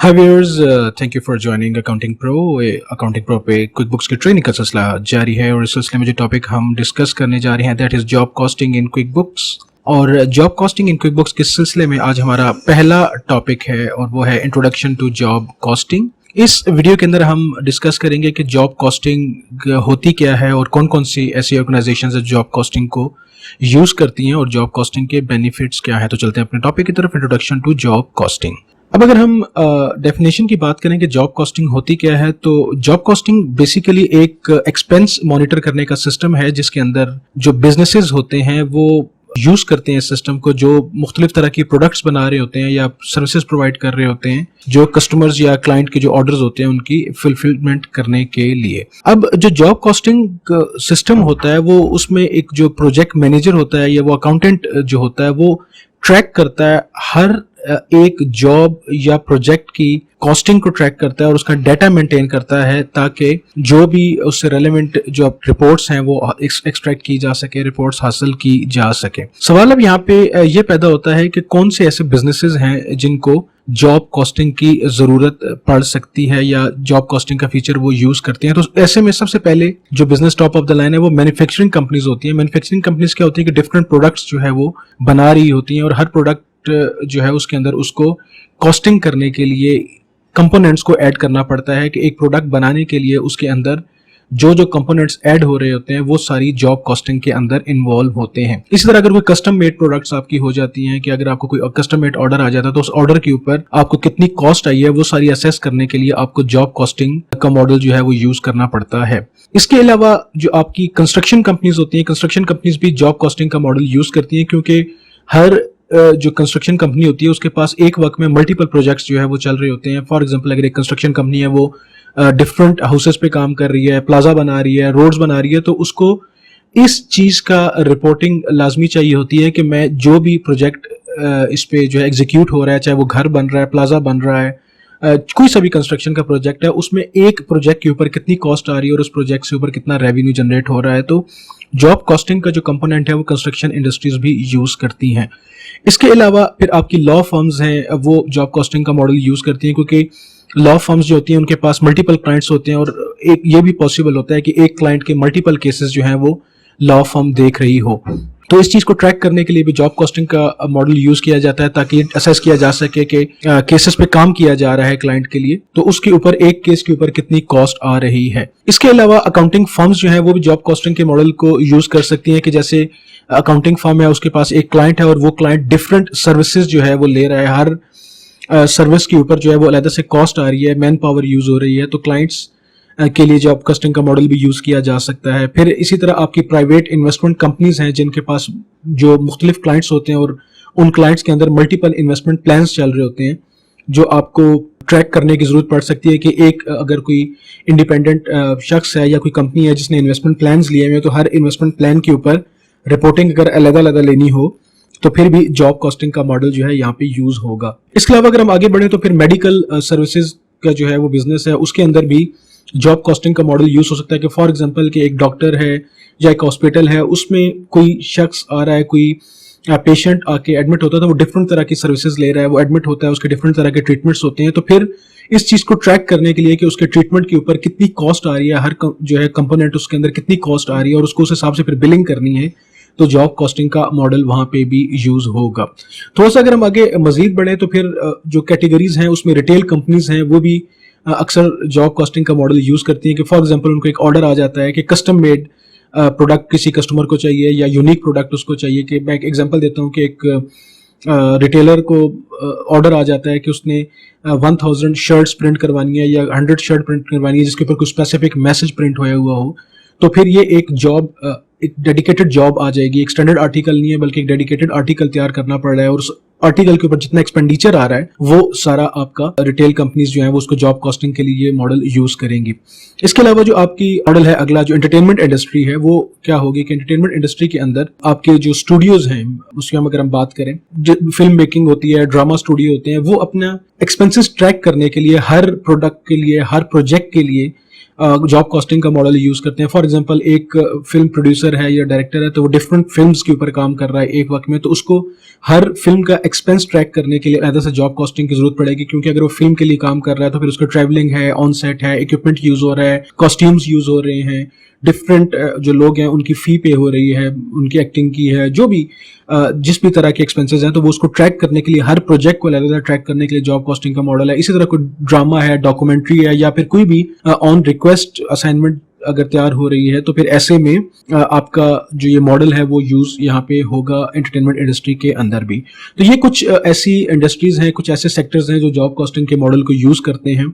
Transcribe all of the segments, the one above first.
Hi viewers, thank you for joining accounting pro. Accounting pro पे क्विकबुक्स की training का सिलसिला जारी है और इस सिलसिले में जो टॉपिक हम डिस्कस करने जा रहे हैं that is job costing in QuickBooks. और जॉब कॉस्टिंग इन क्विकबुक्स के सिलसिले में आज हमारा पहला टॉपिक है और वो है इंट्रोडक्शन टू जॉब कॉस्टिंग। इस वीडियो के अंदर हम डिस्कस करेंगे कि जॉब कॉस्टिंग होती क्या है और कौन कौन सी ऐसी ऑर्गेनाइजेशंस जॉब कॉस्टिंग को यूज करती हैं और जॉब कॉस्टिंग के बेनिफिट्स क्या है। तो चलते हैं अपने टॉपिक की तरफ, इंट्रोडक्शन टू जॉब कॉस्टिंग। अब अगर हम डेफिनेशन की बात करें कि जॉब कॉस्टिंग होती क्या है, तो जॉब कॉस्टिंग बेसिकली एक एक्सपेंस मॉनिटर करने का सिस्टम है जिसके अंदर जो बिजनेसेस होते हैं वो यूज करते हैं इस सिस्टम को, जो मुख्तलिफ तरह की प्रोडक्ट्स बना रहे होते हैं या सर्विसेज प्रोवाइड कर रहे होते हैं जो कस्टमर्स या क्लाइंट के जो ऑर्डर्स होते हैं उनकी फुलफिलमेंट करने के लिए। अब जो जॉब कॉस्टिंग सिस्टम होता है वो उसमें एक जो प्रोजेक्ट मैनेजर होता है या वो अकाउंटेंट जो होता है वो ट्रैक करता है, हर एक जॉब या प्रोजेक्ट की कॉस्टिंग को ट्रैक करता है और उसका डाटा मेंटेन करता है ताकि जो भी उससे रेलेवेंट जो रिपोर्ट्स हैं वो एक्सट्रैक्ट की जा सके, रिपोर्ट्स हासिल की जा सके। सवाल अब यहाँ पे ये पैदा होता है कि कौन से ऐसे बिजनेसेस हैं जिनको जॉब कॉस्टिंग की जरूरत पड़ सकती है या जॉब कॉस्टिंग का फीचर वो यूज करते हैं। तो ऐसे में सबसे पहले जो business top of the line है वो मैन्युफैक्चरिंग कंपनीज होती है। मैन्युफैक्चरिंग कंपनीज क्या होती है कि डिफरेंट प्रोडक्ट्स जो है वो बना रही होती हैं और हर प्रोडक्ट जो है उसके अंदर उसको कॉस्टिंग करने के लिए कंपोनेंट्स को ऐड करना पड़ता है कि एक प्रोडक्ट बनाने के लिए उसके अंदर जो जो कंपोनेंट्स ऐड हो रहे होते हैं वो सारी जॉब कॉस्टिंग के अंदर इन्वॉल्व होते हैं। इसी तरह अगर कोई कस्टम मेड प्रोडक्ट्स आपकी हो जाती हैं कि अगर आपको कोई कस्टम मेड ऑर्डर आ जाता है तो उस ऑर्डर के ऊपर आपको कितनी कॉस्ट आई है वो सारी असेस करने के लिए आपको जॉब कॉस्टिंग का मॉडल जो है वो यूज करना पड़ता है। इसके अलावा जो आपकी कंस्ट्रक्शन कंपनीज होती है, कंस्ट्रक्शन कंपनीज भी जॉब कॉस्टिंग का मॉडल यूज करती है क्योंकि हर जो कंस्ट्रक्शन कंपनी होती है उसके पास एक वक्त में मल्टीपल प्रोजेक्ट्स जो है वो चल रहे होते हैं। फॉर एग्जांपल अगर एक कंस्ट्रक्शन कंपनी है वो डिफरेंट हाउसेस पे काम कर रही है, प्लाजा बना रही है, रोड्स बना रही है, तो उसको इस चीज का रिपोर्टिंग लाजमी चाहिए होती है कि मैं जो भी प्रोजेक्ट इस पे जो है एग्जीक्यूट हो रहा है, चाहे वो घर बन रहा है, प्लाजा बन रहा है, कोई सा भी कंस्ट्रक्शन का प्रोजेक्ट है, उसमें एक प्रोजेक्ट के ऊपर कितनी कॉस्ट आ रही है और उस प्रोजेक्ट से ऊपर कितना रेवेन्यू जनरेट हो रहा है। तो जॉब कॉस्टिंग का जो कंपोनेंट है वो कंस्ट्रक्शन इंडस्ट्रीज भी यूज करती हैं। इसके अलावा फिर आपकी लॉ फर्म्स हैं वो जॉब कॉस्टिंग का मॉडल यूज करती हैं क्योंकि लॉ फर्म्स जो होती हैं उनके पास मल्टीपल क्लाइंट्स होते हैं और एक ये भी पॉसिबल होता है कि एक क्लाइंट के मल्टीपल केसेस जो हैं वो लॉ फर्म देख रही हो। तो इस चीज को ट्रैक करने के लिए भी जॉब कॉस्टिंग का मॉडल यूज किया जाता है ताकि असेस किया जा सके कि केसेस पे काम किया जा रहा है क्लाइंट के लिए, तो उसके ऊपर एक केस के ऊपर कितनी कॉस्ट आ रही है। इसके अलावा अकाउंटिंग फर्म्स जो है वो भी जॉब कॉस्टिंग के मॉडल को यूज कर सकती हैं कि जैसे अकाउंटिंग फर्म है, उसके पास एक क्लाइंट है और वो क्लाइंट डिफरेंट सर्विसेज जो है वो ले रहा है, हर सर्विस के ऊपर जो है वो अलग से कॉस्ट आ रही है, मैन पावर यूज हो रही है, तो क्लाइंट्स के लिए जॉब कॉस्टिंग का मॉडल भी यूज किया जा सकता है। फिर इसी तरह आपकी प्राइवेट इन्वेस्टमेंट कंपनीज हैं जिनके पास जो मुख्तलिफ क्लाइंट्स होते हैं और उन क्लाइंट्स के अंदर मल्टीपल इन्वेस्टमेंट प्लान्स चल रहे होते हैं जो आपको ट्रैक करने की जरूरत पड़ सकती है कि एक अगर कोई इंडिपेंडेंट शख्स है या कोई कंपनी है जिसने इन्वेस्टमेंट प्लान्स लिए हुए हैं तो हर इन्वेस्टमेंट प्लान के ऊपर रिपोर्टिंग अगर अलग अलग लेनी हो तो फिर भी जॉब कॉस्टिंग का मॉडल जो है यहाँ पे यूज होगा। इसके अलावा अगर हम आगे बढ़े तो फिर मेडिकल सर्विसेज का जो है वो बिजनेस है उसके अंदर भी जॉब कॉस्टिंग का मॉडल यूज हो सकता है कि फॉर एग्जांपल कि एक डॉक्टर है या एक हॉस्पिटल है, उसमें कोई शख्स आ रहा है, कोई पेशेंट आके एडमिट होता है तो वो डिफरेंट तरह की सर्विसेज ले रहा है, वो एडमिट होता है, उसके डिफरेंट तरह के ट्रीटमेंट्स होते हैं, तो फिर इस चीज को ट्रैक करने के लिए कि उसके ट्रीटमेंट के ऊपर कितनी कॉस्ट आ रही है, हर जो है कंपोनेंट उसके अंदर कितनी कॉस्ट आ रही है और उसको उस हिसाब से फिर बिलिंग करनी है, तो जॉब कॉस्टिंग का मॉडल वहां पे भी यूज होगा। थोड़ा सा अगर हम आगे मजीद बढ़े तो फिर जो कैटेगरीज हैं उसमें रिटेल कंपनीज हैं वो भी अक्सर जॉब कॉस्टिंग का मॉडल यूज करती हैं कि फॉर एग्जांपल उनको एक ऑर्डर आ जाता है कि कस्टम मेड प्रोडक्ट किसी कस्टमर को चाहिए या यूनिक प्रोडक्ट उसको चाहिए। कि मैं एक एग्जांपल देता हूँ कि एक रिटेलर को ऑर्डर आ जाता है कि उसने 1000 शर्ट्स प्रिंट करवानी है या 100 शर्ट प्रिंट करवानी है जिसके ऊपर कोई स्पेसिफिक मैसेज प्रिंट होया हुआ हो, तो फिर ये एक डेडिकेटेड जॉब आ जाएगी। एक स्टैंडर्ड आर्टिकल नहीं है बल्कि एक डेडिकेटेड आर्टिकल तैयार करना पड़ रहा है और उस आर्टिकल के ऊपर जितना एक्सपेंडिचर आ रहा है वो सारा आपका रिटेल कंपनीज जो है वो उसको जॉब कॉस्टिंग के लिए मॉडल यूज करेंगी। इसके अलावा जो आपकी मॉडल है अगला जो एंटरटेनमेंट इंडस्ट्री है वो क्या होगी कि एंटरटेनमेंट इंडस्ट्री के अंदर आपके जो स्टूडियोज हैं उसकी हम अगर हम बात करें, जो फिल्म मेकिंग होती है, ड्रामा स्टूडियो होते हैं, वो अपना एक्सपेंसेस ट्रैक करने के लिए हर प्रोडक्ट के लिए, हर प्रोजेक्ट के लिए जॉब कॉस्टिंग का मॉडल यूज करते हैं। फॉर एग्जांपल एक फिल्म प्रोड्यूसर है या डायरेक्टर है, तो वो डिफरेंट फिल्म्स के ऊपर काम कर रहा है एक वक्त में, तो उसको हर फिल्म का एक्सपेंस ट्रैक करने के लिए अलग से जॉब कॉस्टिंग की जरूरत पड़ेगी, क्योंकि अगर वो फिल्म के लिए काम कर रहा है तो फिर उसका ट्रैवलिंग है, ऑन सेट है, इक्विपमेंट यूज हो रहा है, कॉस्ट्यूम्स यूज हो रहे हैं, डिफरेंट जो लोग हैं उनकी फी पे हो रही है, उनकी एक्टिंग की है, जो भी जिस भी तरह के एक्सपेंसेस हैं, तो वो उसको ट्रैक करने के लिए, हर प्रोजेक्ट को अलग अलग ट्रैक करने के लिए जॉब कॉस्टिंग का मॉडल है। इसी तरह कोई ड्रामा है, डॉक्यूमेंट्री है, या फिर कोई भी ऑन रिक्वेस्ट असाइनमेंट अगर तैयार हो रही है, तो फिर ऐसे में आपका जो ये मॉडल है वो यूज यहाँ पे होगा एंटरटेनमेंट इंडस्ट्री के अंदर भी। तो ये कुछ ऐसी इंडस्ट्रीज हैं, कुछ ऐसे सेक्टर्स हैं जो जॉब कॉस्टिंग के मॉडल को यूज करते हैं।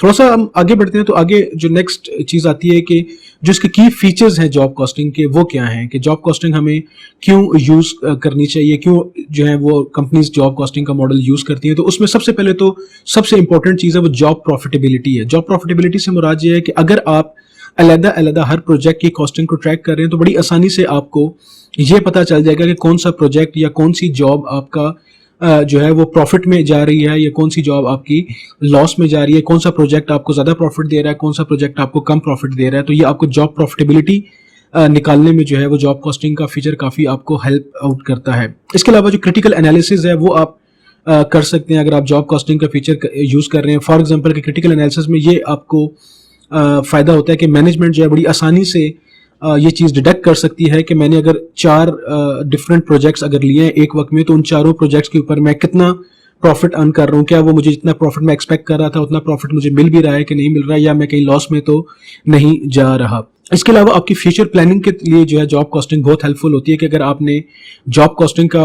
थोड़ा सा हम आगे बढ़ते हैं, तो आगे जो नेक्स्ट चीज आती है कि जो इसके की फीचर्स हैं जॉब कॉस्टिंग के, वो क्या हैं, कि जॉब कॉस्टिंग हमें क्यों यूज करनी चाहिए, क्यों जो है वो कंपनीज जॉब कॉस्टिंग का मॉडल यूज करती हैं। तो उसमें सबसे पहले तो सबसे इंपॉर्टेंट चीज है वो जॉब प्रॉफिटेबिलिटी है। जॉब प्रॉफिटेबिलिटी से मुराद ये है कि अगर आप अलग-अलग हर प्रोजेक्ट की कॉस्टिंग को ट्रैक कर रहे हैं, तो बड़ी आसानी से आपको ये पता चल जाएगा कि कौन सा प्रोजेक्ट या कौन सी जॉब आपका जो है वो प्रॉफिट में जा रही है, या कौन सी जॉब आपकी लॉस में जा रही है, कौन सा प्रोजेक्ट आपको ज्यादा प्रॉफिट दे रहा है, कौन सा प्रोजेक्ट आपको कम प्रॉफिट दे रहा है। तो ये आपको जॉब प्रॉफिटेबिलिटी निकालने में जो है वो जॉब कॉस्टिंग का फीचर काफी आपको हेल्प आउट करता है। इसके अलावा जो क्रिटिकल एनालिसिस है वो आप कर सकते हैं अगर आप जॉब कॉस्टिंग का फीचर यूज कर रहे हैं। फॉर एग्जाम्पल के क्रिटिकल एनालिसिस में ये आपको फायदा होता है कि मैनेजमेंट जो है बड़ी आसानी से ये चीज डिडक्ट कर सकती है कि मैंने अगर 4 डिफरेंट प्रोजेक्ट्स अगर लिए हैं एक वक्त में, तो उन चारों प्रोजेक्ट्स के ऊपर मैं कितना प्रॉफिट अर्न कर रहा हूँ, क्या वो मुझे जितना प्रॉफिट मैं एक्सपेक्ट कर रहा था उतना प्रॉफिट मुझे मिल भी रहा है कि नहीं मिल रहा है, या मैं कहीं लॉस में तो नहीं जा रहा। इसके अलावा आपकी फ्यूचर प्लानिंग के लिए जो है जॉब कॉस्टिंग बहुत हेल्पफुल होती है कि अगर आपने जॉब कॉस्टिंग का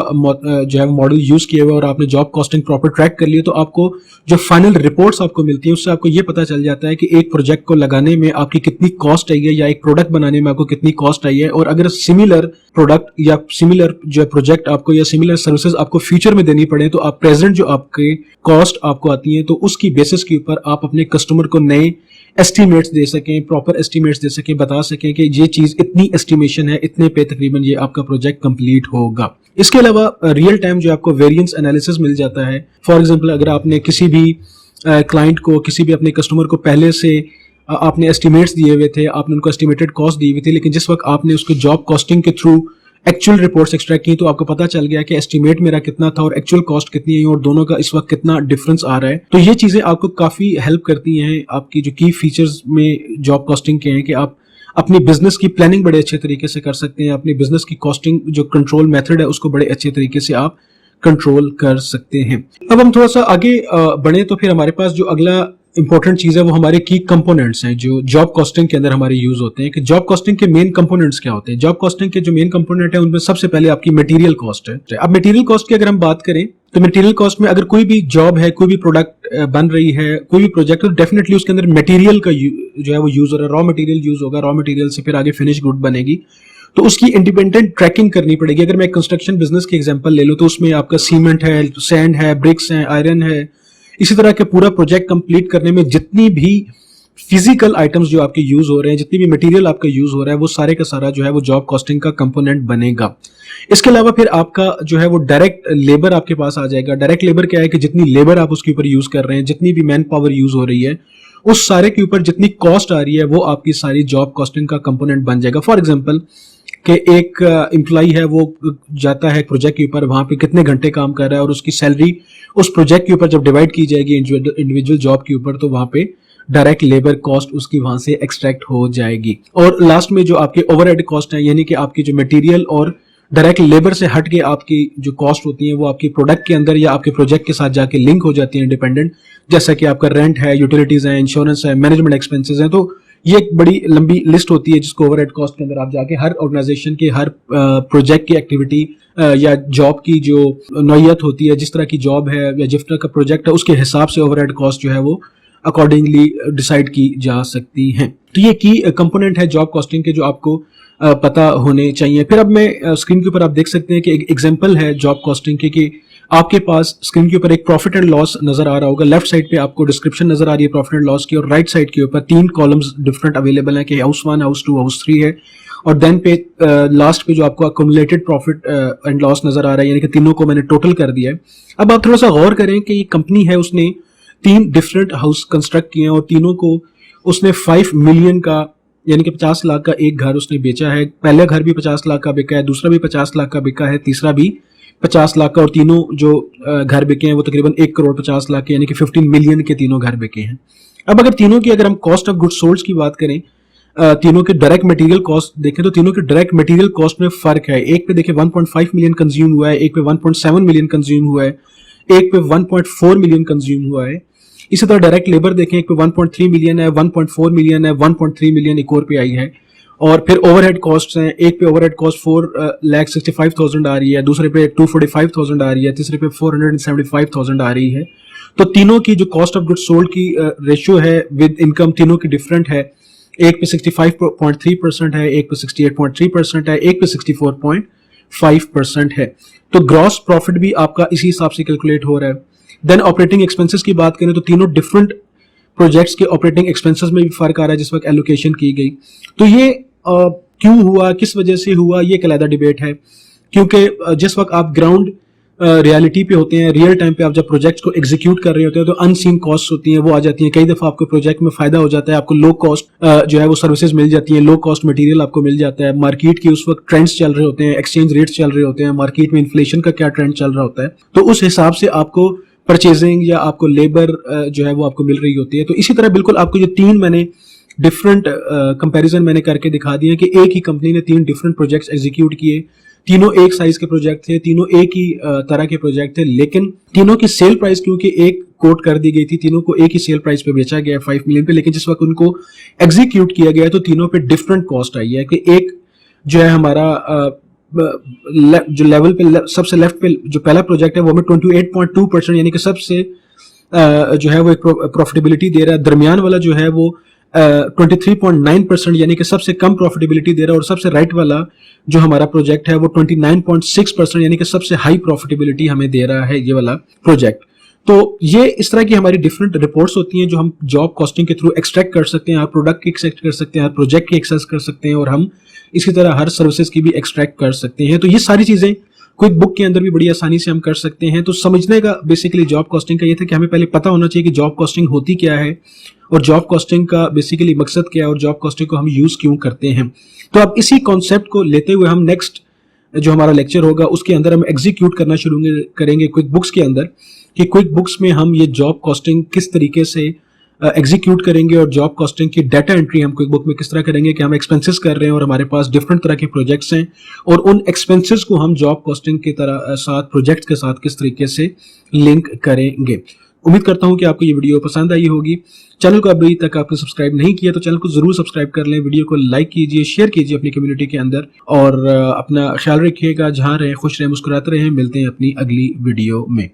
जो है मॉडल यूज किया हुआ और आपने जॉब कॉस्टिंग प्रॉपर ट्रैक कर लिया, तो आपको जो फाइनल रिपोर्ट्स आपको मिलती है उससे आपको ये पता चल जाता है कि एक प्रोजेक्ट को लगाने में आपकी कितनी कॉस्ट आई है, या एक प्रोडक्ट बनाने में आपको कितनी कॉस्ट आई है। और अगर सिमिलर प्रोडक्ट या सिमिलर जो प्रोजेक्ट आपको या सिमिलर सर्विसेज आपको फ्यूचर में देनी पड़े, तो आप प्रेजेंट जो आपके कॉस्ट आपको आती है, तो उसकी बेसिस के ऊपर आप अपने कस्टमर को नए एस्टिमेट्स दे सकें, प्रॉपर एस्टिमेट्स दे सकें, बता सकें कि ये चीज इतनी एस्टिमेशन है, इतने पे तकरीबन ये आपका प्रोजेक्ट कंप्लीट होगा। इसके अलावा रियल टाइम जो आपको वेरिएंस एनालिसिस मिल जाता है। फॉर एग्जांपल अगर आपने किसी भी क्लाइंट को, किसी भी अपने कस्टमर को पहले से आपने एस्टिमेट्स दिए हुए थे, आपने उनको एस्टिमेटेड कॉस्ट दी हुई थी, लेकिन जिस वक्त आपने उसको जॉब कॉस्टिंग के थ्रू एक्चुअल रिपोर्ट्स एक्सट्रैक्ट की, तो आपको पता चल गया कि एस्टिमेट मेरा कितना था और एक्चुअल कॉस्ट कितनी है और दोनों का इस वक्त कितना डिफरेंस आ रहा है। तो ये चीजें आपको काफी हेल्प करती हैं आपकी जो की फीचर्स में जॉब कॉस्टिंग के हैं, कि आप अपनी बिजनेस की प्लानिंग बड़े अच्छे तरीके से कर सकते हैं, अपनी बिजनेस की कॉस्टिंग जो कंट्रोल मेथड है उसको बड़े अच्छे तरीके से आप कंट्रोल कर सकते हैं। अब हम थोड़ा सा आगे बढ़े, तो फिर हमारे पास जो अगला इंपॉर्टेंट चीज है वो हमारे की कंपोनेंट्स हैं जो जॉब कॉस्टिंग के अंदर हमारे यूज होते हैं। कि जॉब कॉस्टिंग के मेन कंपोनेंट्स क्या होते हैं। जॉब कॉस्टिंग के जो मेन कंपोनेंट है उनमें सबसे पहले आपकी मटेरियल कॉस्ट है। अब मटेरियल कॉस्ट की अगर हम बात करें, तो मटेरियल कॉस्ट में अगर कोई भी जॉब है, कोई भी प्रोडक्ट बन रही है, कोई भी प्रोजेक्ट, तो डेफिनेटली उसके अंदर मटेरियल का जो है वो यूज हो रहा है, रॉ मटेरियल यूज होगा, रॉ मटेरियल से फिर आगे फिनिश गुड बनेगी, तो उसकी इंडिपेंडेंट ट्रैकिंग करनी पड़ेगी। अगर मैं कंस्ट्रक्शन बिजनेस की एग्जांपल ले लूं, तो उसमें आपका सीमेंट है, सैंड है, ब्रिक्स है, आयरन है, इसी तरह के पूरा प्रोजेक्ट कंप्लीट करने में जितनी भी फिजिकल आइटम्स जो आपके यूज हो रहे हैं, जितनी भी मटेरियल आपका यूज हो रहा है, वो सारे का सारा जो है वो जॉब कॉस्टिंग का कंपोनेंट बनेगा। इसके अलावा फिर आपका जो है वो डायरेक्ट लेबर आपके पास आ जाएगा। डायरेक्ट लेबर क्या है कि जितनी लेबर आप उसके ऊपर यूज कर रहे हैं, जितनी भी मैन पावर यूज हो रही है, उस सारे के ऊपर जितनी कॉस्ट आ रही है वो आपकी सारी जॉब कॉस्टिंग का कंपोनेंट बन जाएगा। फॉर एग्जाम्पल कि एक एम्प्लॉई है, वो जाता है प्रोजेक्ट के ऊपर, वहां पे कितने घंटे काम कर रहा है और उसकी सैलरी उस प्रोजेक्ट के ऊपर जब डिवाइड की जाएगी इंडिविजुअल जॉब के ऊपर, तो वहां पे डायरेक्ट लेबर कॉस्ट उसकी वहां से एक्सट्रैक्ट हो जाएगी। और लास्ट में जो आपके ओवरहेड कॉस्ट है, यानी कि आपकी जो मटेरियल और डायरेक्ट लेबर से हट के आपकी जो कॉस्ट होती है वो आपकी प्रोडक्ट के अंदर या आपके प्रोजेक्ट के साथ जाके लिंक हो जाती है इंडिपेंडेंट, जैसा कि आपका रेंट है, यूटिलिटीज है, इंश्योरेंस है, मैनेजमेंट एक्सपेंसेस है। तो ये एक बड़ी लंबी लिस्ट होती है जिसको ओवरहेड कॉस्ट के अंदर आप जाके हर ऑर्गेनाइजेशन के हर प्रोजेक्ट की एक्टिविटी या जॉब की जो नौयत होती है, जिस तरह की जॉब है या जिस तरह का प्रोजेक्ट है, उसके हिसाब से ओवरहेड कॉस्ट जो है वो अकॉर्डिंगली डिसाइड की जा सकती हैं। तो ये की कंपोनेंट है जॉब कॉस्टिंग के जो आपको पता होने चाहिए। फिर अब मैं स्क्रीन के ऊपर आप देख सकते हैं कि एक एग्जांपल है जॉब कॉस्टिंग के कि आपके पास स्क्रीन के ऊपर एक प्रॉफिट एंड लॉस नजर आ रहा होगा। लेफ्ट साइड पे आपको डिस्क्रिप्शन नजर आ रही है प्रॉफिट एंड लॉस की, और राइट साइड के ऊपर 3 कॉलम्स डिफरेंट अवेलेबल हैं कि हाउस 1, हाउस 2, हाउस 3 है, और देन पे लास्ट पे जो आपको अक्यूमुलेटेड प्रॉफिट एंड लॉस नजर आ रहा है, यानी कि तीनों को मैंने टोटल कर दिया है। अब आप थोड़ा सा गौर करें कि ये कंपनी है, उसने 3 डिफरेंट हाउस कंस्ट्रक्ट किए हैं और तीनों को उसने 5 मिलियन का यानी कि 50 लाख का एक घर उसने बेचा है। पहला घर भी 50 लाख का बिका है, दूसरा भी 50 लाख का बिका है, तीसरा भी 50 लाख का, और तीनों जो घर बिके हैं वो तकरीबन 1 करोड़ 50 लाख के यानी कि 15 मिलियन के तीनों घर बिके हैं। अब अगर तीनों की अगर हम कॉस्ट ऑफ गुड्स सोल्ड की बात करें, तीनों के डायरेक्ट मटेरियल कॉस्ट देखें तो तीनों के डायरेक्ट मटेरियल कॉस्ट में फर्क है। एक पे देखिए 1.5 मिलियन कंज्यूम हुआ है, एक पे 1.7 मिलियन कंज्यूम हुआ है, एक पे 1.4 मिलियन कंज्यूम हुआ है। इसी तरह डायरेक्ट लेबर देखें, एक पे 1.3 मिलियन है, 1.4 मिलियन है, 1.3 मिलियन एक और पे आई है। और फिर ओवरहेड कॉस्ट हैं, एक पे ओवरहेड कॉस्ट 4,65,000 आ रही है, दूसरे पे 245,000 आ रही है, तीसरे पे 475,000 आ रही है। तो तीनों की जो कॉस्ट ऑफ गुड्स सोल्ड की रेशियो है विद इनकम तीनों की डिफरेंट है। एक पे 65.3% है, एक पे 68.3% है, एक पे 64.5% है। तो ग्रॉस प्रॉफिट भी आपका इसी हिसाब से कैलकुलेट हो रहा है। देन ऑपरेटिंग एक्सपेंसेस की बात करें तो तीनों डिफरेंट प्रोजेक्ट्स के ऑपरेटिंग एक्सपेंसेस में भी फर्क आ रहा है जिस वक्त एलोकेशन की गई। तो ये क्यों हुआ, किस वजह से हुआ, ये एक अलग डिबेट है। क्योंकि जिस वक्त आप ग्राउंड रियलिटी पे होते हैं, रियल टाइम पे आप जब प्रोजेक्ट्स को एग्जीक्यूट कर रहे होते हैं तो अनसीन कॉस्ट होती हैं, वो आ जाती हैं। कई दफा आपको प्रोजेक्ट में फायदा हो जाता है, आपको लो कॉस्ट जो है वो सर्विसेज मिल जाती हैं, लो कॉस्ट मटेरियल आपको मिल जाता है। मार्केट की उस वक्त ट्रेंड्स चल रहे होते हैं, एक्सचेंज रेट्स चल रहे होते हैं, मार्केट में इन्फ्लेशन का क्या ट्रेंड चल रहा होता है, तो उस हिसाब से आपको परचेजिंग या आपको लेबर जो है वो आपको मिल रही होती है। तो इसी तरह बिल्कुल आपको जो तीन मैंने डिफरेंट कंपैरिजन मैंने करके दिखा दिए कि एक ही कंपनी ने तीन डिफरेंट प्रोजेक्ट्स एग्जीक्यूट किए, तीनों एक साइज के प्रोजेक्ट थे, तीनों एक ही तरह के प्रोजेक्ट थे, लेकिन तीनों की सेल प्राइस क्योंकि एक कोट कर दी गई थी, तीनों को एक ही सेल प्राइस पे बेचा गया 5 मिलियन पे, लेकिन जिस वक्त उनको एग्जीक्यूट किया गया तो तीनों पे डिफरेंट कॉस्ट आई है। कि एक जो है हमारा जो लेवल पे सबसे लेफ्ट पे जो पहला प्रोजेक्ट है वो हमें 28.2% यानी कि सबसे जो है वो एक प्रॉफिटेबिलिटी दे रहा है। दरमियान वाला जो है वो 23.9% यानी कि सबसे कम प्रॉफिटेबिलिटी दे रहा है, और सबसे राइट वाला जो हमारा प्रोजेक्ट है वो 29.6% यानी कि सबसे हाई प्रॉफिटेबिलिटी हमें दे रहा है ये वाला प्रोजेक्ट। तो ये इस तरह की हमारी डिफरेंट रिपोर्ट्स होती हैं जो हम जॉब कॉस्टिंग के थ्रू एक्सट्रैक्ट कर सकते हैं। हर प्रोडक्ट की एक्सट्रैक्ट कर सकते हैं, हर प्रोजेक्ट की एक्सेस कर सकते हैं, और हम इसी तरह हर सर्विसेज की भी एक्सट्रैक्ट कर सकते हैं। तो ये सारी चीजें क्विक बुक के अंदर भी बड़ी आसानी से हम कर सकते हैं। तो समझने का बेसिकली जॉब कॉस्टिंग का ये था कि हमें पहले पता होना चाहिए कि जॉब कॉस्टिंग होती क्या है और जॉब कॉस्टिंग का बेसिकली मकसद क्या है और जॉब कॉस्टिंग को हम यूज क्यों करते हैं। तो अब इसी कॉन्सेप्ट को लेते हुए हम नेक्स्ट जो हमारा लेक्चर होगा उसके अंदर हम एग्जीक्यूट करना शुरू करेंगे क्विक बुक्स के अंदर, कि क्विक बुक्स में हम ये जॉब कॉस्टिंग किस तरीके से एग्जीक्यूट करेंगे और जॉब कॉस्टिंग की डाटा एंट्री हम क्विक बुक में किस तरह करेंगे कि हम एक्सपेंसेस कर रहे हैं और हमारे पास डिफरेंट तरह के प्रोजेक्ट्स हैं, और उन एक्सपेंसेस को हम जॉब कॉस्टिंग के तरह साथ प्रोजेक्ट्स के साथ किस तरीके से लिंक करेंगे। उम्मीद करता हूं कि आपको ये वीडियो पसंद आई होगी। चैनल को अभी तक आपने सब्सक्राइब नहीं किया तो चैनल को जरूर सब्सक्राइब कर लें, वीडियो को लाइक कीजिए, शेयर कीजिए अपनी कम्युनिटी के अंदर, और अपना ख्याल रखिएगा। जहां रहें खुश रहें, मुस्कुराते रहें। मिलते हैं अपनी अगली वीडियो में।